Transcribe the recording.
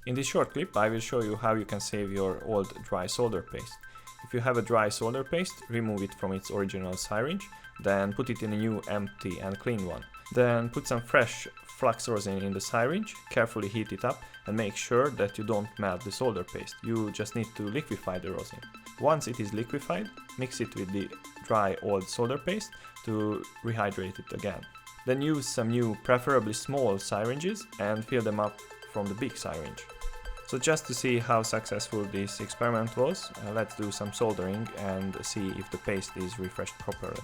In this short clip I will show you how you can save your old dry solder paste. If you have a dry solder paste, remove it from its original syringe, then put it in a new empty and clean one. Then put some fresh flux rosin in the syringe, carefully heat it up and make sure that you don't melt the solder paste. You just need to liquefy the rosin. Once it is liquefied, mix it with the dry old solder paste to rehydrate it again. Then use some new, preferably small syringes and fill them up from the big syringe. So just to see how successful this experiment was, let's do some soldering and see if the paste is refreshed properly.